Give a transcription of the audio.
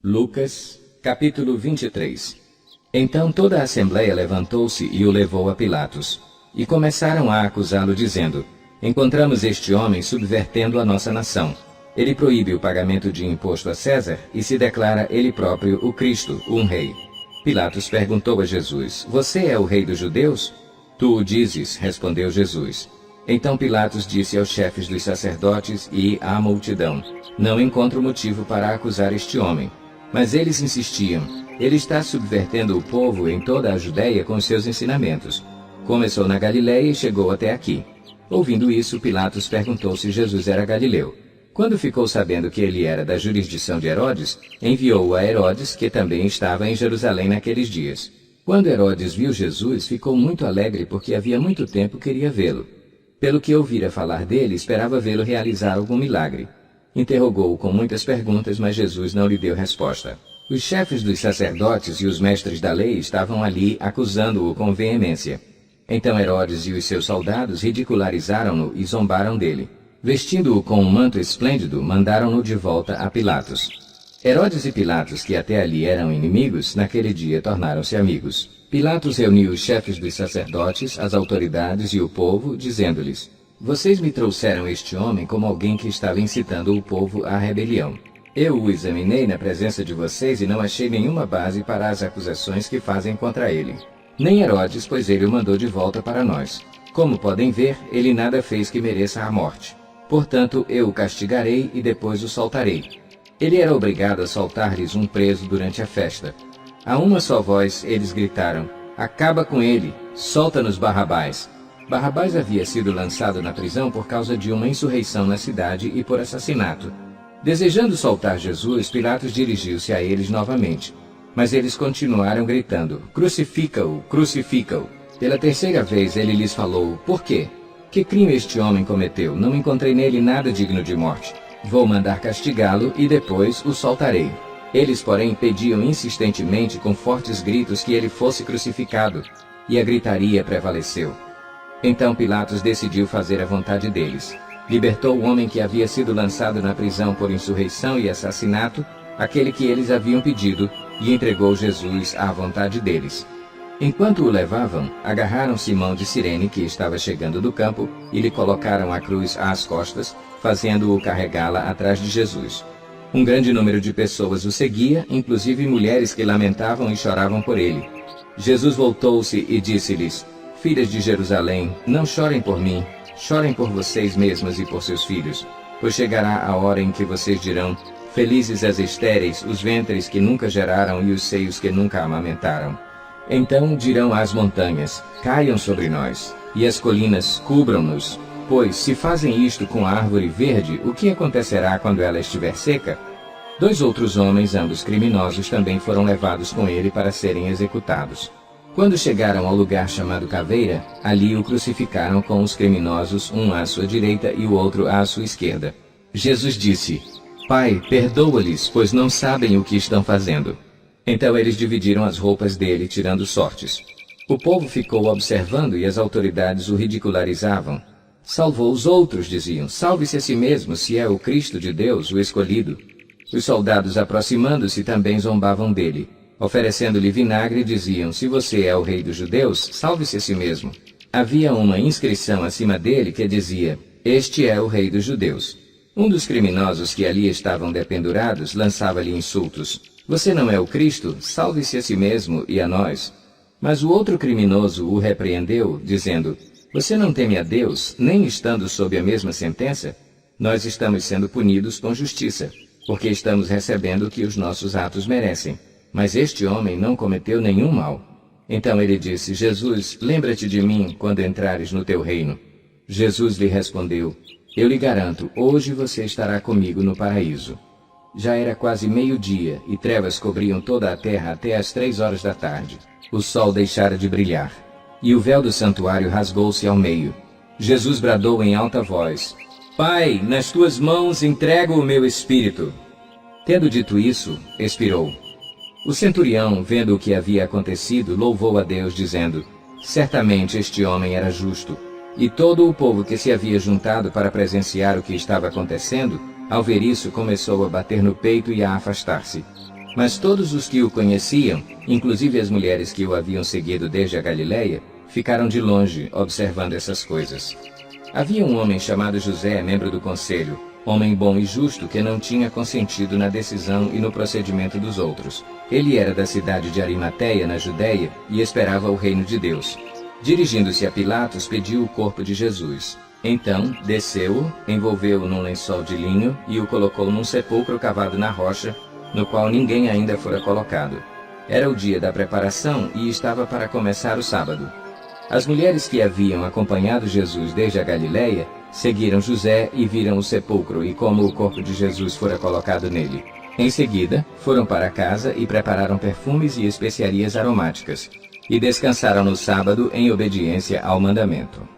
Lucas, capítulo 23. Então toda a assembleia levantou-se e o levou a Pilatos. E começaram a acusá-lo, dizendo: Encontramos este homem subvertendo a nossa nação. Ele proíbe o pagamento de imposto a César e se declara ele próprio o Cristo, um rei. Pilatos perguntou a Jesus: Você é o rei dos judeus? Tu o dizes, respondeu Jesus. Então Pilatos disse aos chefes dos sacerdotes e à multidão: Não encontro motivo para acusar este homem. Mas eles insistiam: Ele está subvertendo o povo em toda a Judéia com seus ensinamentos. Começou na Galiléia e chegou até aqui. Ouvindo isso, Pilatos perguntou se Jesus era galileu. Quando ficou sabendo que ele era da jurisdição de Herodes, enviou-o a Herodes, que também estava em Jerusalém naqueles dias. Quando Herodes viu Jesus, ficou muito alegre porque havia muito tempo queria vê-lo. Pelo que ouvira falar dele, esperava vê-lo realizar algum milagre. Interrogou-o com muitas perguntas, mas Jesus não lhe deu resposta. Os chefes dos sacerdotes e os mestres da lei estavam ali, acusando-o com veemência. Então Herodes e os seus soldados ridicularizaram-no e zombaram dele. Vestindo-o com um manto esplêndido, mandaram-no de volta a Pilatos. Herodes e Pilatos, que até ali eram inimigos, naquele dia tornaram-se amigos. Pilatos reuniu os chefes dos sacerdotes, as autoridades e o povo, dizendo-lhes: Vocês me trouxeram este homem como alguém que estava incitando o povo à rebelião. Eu o examinei na presença de vocês e não achei nenhuma base para as acusações que fazem contra ele. Nem Herodes, pois ele o mandou de volta para nós. Como podem ver, ele nada fez que mereça a morte. Portanto, eu o castigarei e depois o soltarei. Ele era obrigado a soltar-lhes um preso durante a festa. A uma só voz, eles gritaram: Acaba com ele! Solta-nos Barrabás! Barrabás havia sido lançado na prisão por causa de uma insurreição na cidade e por assassinato. Desejando soltar Jesus, Pilatos dirigiu-se a eles novamente. Mas eles continuaram gritando: Crucifica-o! Crucifica-o! Pela terceira vez ele lhes falou: Por quê? Que crime este homem cometeu? Não encontrei nele nada digno de morte. Vou mandar castigá-lo e depois o soltarei. Eles, porém, pediam insistentemente com fortes gritos que ele fosse crucificado, e a gritaria prevaleceu. Então Pilatos decidiu fazer a vontade deles. Libertou o homem que havia sido lançado na prisão por insurreição e assassinato, aquele que eles haviam pedido, e entregou Jesus à vontade deles. Enquanto o levavam, agarraram Simão de Cirene, que estava chegando do campo, e lhe colocaram a cruz às costas, fazendo-o carregá-la atrás de Jesus. Um grande número de pessoas o seguia, inclusive mulheres que lamentavam e choravam por ele. Jesus voltou-se e disse-lhes: Filhas de Jerusalém, não chorem por mim, chorem por vocês mesmas e por seus filhos, pois chegará a hora em que vocês dirão: Felizes as estéreis, os ventres que nunca geraram e os seios que nunca amamentaram. Então dirão às montanhas: Caiam sobre nós, e as colinas cubram-nos. Pois, se fazem isto com a árvore verde, o que acontecerá quando ela estiver seca? 2 outros homens, ambos criminosos, também foram levados com ele para serem executados. Quando chegaram ao lugar chamado Caveira, ali o crucificaram com os criminosos, um à sua direita e o outro à sua esquerda. Jesus disse: Pai, perdoa-lhes, pois não sabem o que estão fazendo. Então eles dividiram as roupas dele, tirando sortes. O povo ficou observando e as autoridades o ridicularizavam. Salvou os outros, diziam. Salve-se a si mesmo, se é o Cristo de Deus, o escolhido. Os soldados, aproximando-se, também zombavam dele. Oferecendo-lhe vinagre, diziam: Se você é o rei dos judeus, salve-se a si mesmo. Havia uma inscrição acima dele que dizia: Este é o rei dos judeus. Um dos criminosos que ali estavam dependurados lançava-lhe insultos: Você não é o Cristo? Salve-se a si mesmo e a nós. Mas o outro criminoso o repreendeu, dizendo: Você não teme a Deus, nem estando sob a mesma sentença? Nós estamos sendo punidos com justiça, porque estamos recebendo o que os nossos atos merecem. Mas este homem não cometeu nenhum mal. Então ele disse: Jesus, lembra-te de mim quando entrares no teu reino. Jesus lhe respondeu: Eu lhe garanto, hoje você estará comigo no paraíso. Já era quase meio-dia, e trevas cobriam toda a terra até às 3 horas da tarde. O sol deixara de brilhar, e o véu do santuário rasgou-se ao meio. Jesus bradou em alta voz: Pai, nas tuas mãos entrego o meu espírito. Tendo dito isso, expirou. O centurião, vendo o que havia acontecido, louvou a Deus, dizendo: Certamente este homem era justo. E todo o povo que se havia juntado para presenciar o que estava acontecendo, ao ver isso, começou a bater no peito e a afastar-se. Mas todos os que o conheciam, inclusive as mulheres que o haviam seguido desde a Galileia, ficaram de longe observando essas coisas. Havia um homem chamado José, membro do conselho, homem bom e justo que não tinha consentido na decisão e no procedimento dos outros. Ele era da cidade de Arimateia, na Judéia, e esperava o reino de Deus. Dirigindo-se a Pilatos, pediu o corpo de Jesus. Então, desceu-o, envolveu-o num lençol de linho e o colocou num sepulcro cavado na rocha, no qual ninguém ainda fora colocado. Era o dia da preparação e estava para começar o sábado. As mulheres que haviam acompanhado Jesus desde a Galileia seguiram José e viram o sepulcro e como o corpo de Jesus fora colocado nele. Em seguida, foram para casa e prepararam perfumes e especiarias aromáticas, e descansaram no sábado em obediência ao mandamento.